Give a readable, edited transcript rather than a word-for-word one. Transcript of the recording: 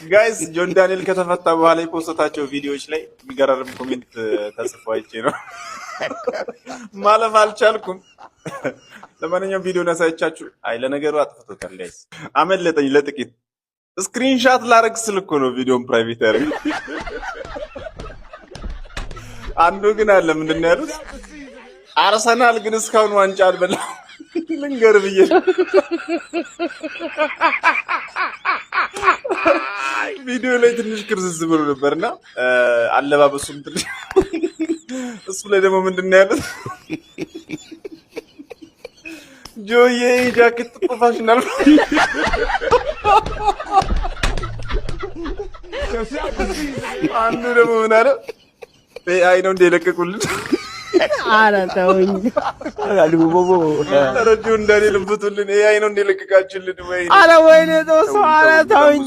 ጋይስ ጆን ዳንኤል ከተፈታ በኋላ የፖስታቸው ቪዲዮዎች ላይ የሚገራርም ኮሜንት ተጽፎ አይቼ ነው ማለፍ አልቻልኩም። ለማንኛውም ቪዲዮ ነሳይቻችሁ። አይ ለነገሩ አጥፍቶታል ጋይስ፣ አመለጠኝ ለጥቂት ስክሪንሻት ላረግ ስልኮ ነው ቪዲዮን ፕራይቬት ያደርግ። አንዱ ግን አለ ምንድን ነው ያሉት? አርሰናል ግን እስካሁን ዋንጫ አልበላም ልንገር ብዬ ቪዲዮ ላይ ትንሽ ክርዝዝ ብሎ ነበርና አለባበሱም ትንሽ እሱ ላይ ደግሞ ምንድን ነው ያሉት? ጆዬ ጃኬት ፕሮፌሽናል አንዱ ደግሞ ምን አለ? አይ ነው እንደለቀቁልን ኧረ ተውኝ ረጁ እንዳኔ ልብቱልን አይ ነው እንደለቀቃችሁልን ወይ? ኧረ ወይኔ ተው ሰው ኧረ ተውኝ